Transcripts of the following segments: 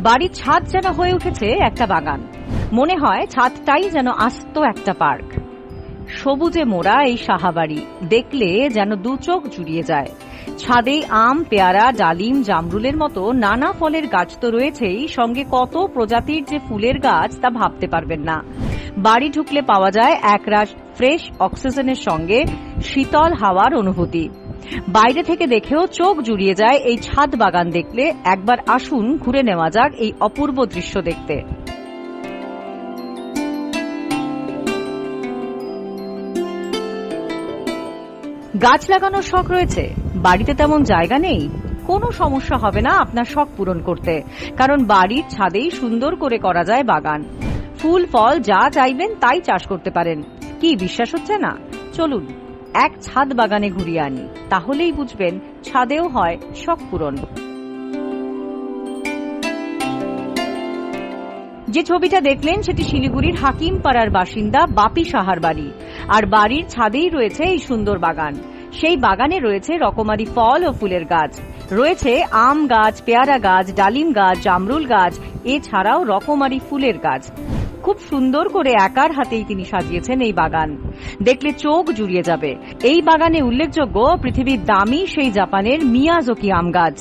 বাড়ির ছাদ যেন হয়ে উঠেছে একটা বাগান। মনে হয় ছাদটাই যেন আস্ত একটা পার্ক। সবুজে মোড়া এই সাহাবাড়ি দেখলে যেন দু চোখ জুড়িয়ে যায়। ছাদে আম, পেয়ারা, ডালিম, জামরুলের মতো নানা ফলের গাছ তো রয়েছেই, সঙ্গে কত প্রজাতির যে ফুলের গাছ তা ভাবতে পারবেন না। বাড়ি ঢুকলে পাওয়া যায় একরাশ ফ্রেশ অক্সিজেনের সঙ্গে শীতল হাওয়ার অনুভূতি। বাইরে থেকে দেখেও চোখ জুড়িয়ে যায় এই ছাদ বাগান দেখলে। একবার আসুন ঘুরে নেওয়া যাক এই অপূর্ব দৃশ্য দেখতে। গাছ লাগানোর শখ রয়েছে, বাড়িতে তেমন জায়গা নেই, কোনো সমস্যা হবে না আপনার শখ পূরণ করতে, কারণ বাড়ির ছাদেই সুন্দর করে করা যায় বাগান। ফুল ফল যা চাইবেন তাই চাষ করতে পারেন। কি বিশ্বাস হচ্ছে না? চলুন এক ছাদ বাগানে ঘুরিয়ে আনি, তাহলেই বুঝবেন ছাদেও হয় শখ পূরণ। যে ছবিটা দেখলেন সেটি শিলিগুড়ির হাকিমপাড়ার বাসিন্দা বাপি সাহার বাড়ি। আর বাড়ির ছাদেই রয়েছে এই সুন্দর বাগান। সেই বাগানে রয়েছে রকমারি ফল ও ফুলের গাছ, রয়েছে আম গাছ, পেয়ারা গাছ, ডালিম গাছ, জামরুল গাছ, এছাড়াও রকমারি ফুলের গাছ। খুব সুন্দর করে একার হাতেই তিনি সাজিয়েছেন এই বাগান, দেখলে চোখ জুড়িয়ে যাবে। এই বাগানে উল্লেখযোগ্য পৃথিবীর দামি সেই জাপানের মিয়াজোকি আম গাছ।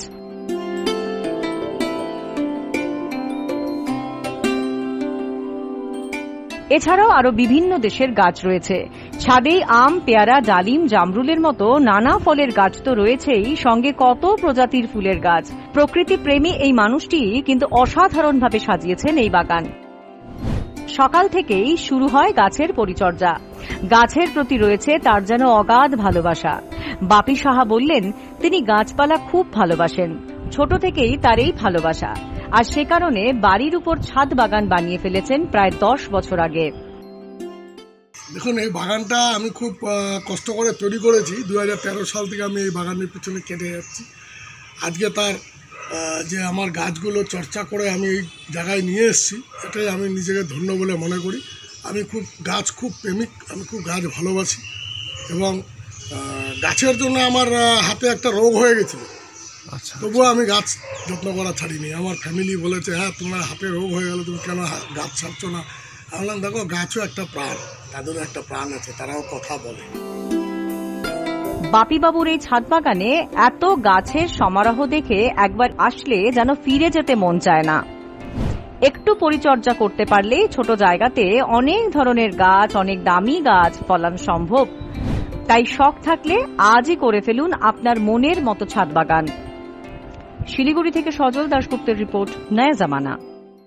এছাড়াও আরো বিভিন্ন দেশের গাছ রয়েছে। ছাদেই আম, পেয়ারা, ডালিম, জামরুলের মতো নানা ফলের গাছ তো রয়েছেই, সঙ্গে কত প্রজাতির ফুলের গাছ। প্রকৃতি প্রেমী এই মানুষটি কিন্তু অসাধারণভাবে সাজিয়েছেন এই বাগান। সকাল থেকেই শুরু হয় গাছের পরিচর্যা। গাছের প্রতি রয়েছে তার যেন অগাধ ভালোবাসা। বাপি সাহা বললেন তিনি গাছপালা খুব ভালোবাসেন, ছোট থেকেই তার এই ভালোবাসা, আর সে কারণে বাড়ির উপর ছাদ বাগান বানিয়ে ফেলেছেন প্রায় 10 বছর আগে। দেখুন, এই বাগানটা আমি খুব কষ্ট করে তৈরি করেছি। 2013 সাল থেকে আমি এই বাগানের পিছনে কেটে যাচ্ছি। আজকে তার যে আমার গাছগুলো চর্চা করে আমি এই জায়গায় নিয়ে এসেছি, এটাই আমি নিজেকে ধন্য বলে মনে করি। আমি খুব প্রেমিক, আমি খুব গাছ ভালোবাসি। এবং গাছের জন্য আমার হাতে একটা রোগ হয়ে গেছিলো, তবুও আমি গাছ যত্ন করা ছাড়িনি। আমার ফ্যামিলি বলেছে, হ্যাঁ তোমার হাতে রোগ হয়ে গেল, তুমি কেন গাছ ছাড়ছো না? আমি বললাম, দেখো গাছও একটা প্রাণ, তাদেরও একটা প্রাণ আছে, তারাও কথা বলে। বাপিবাবুর এই ছাদ বাগানে এত গাছের সমারোহ দেখে একবার আসলে যেন ফিরে যেতে মন চায় না। একটু পরিচর্যা করতে পারলে ছোট জায়গাতে অনেক ধরনের গাছ, অনেক দামি গাছ ফলানো সম্ভব। তাই শখ থাকলে আজই করে ফেলুন আপনার মনের মতো ছাদ বাগান। শিলিগুড়ি থেকে সজল দাশগুপ্তের রিপোর্ট, নয়া জামানা।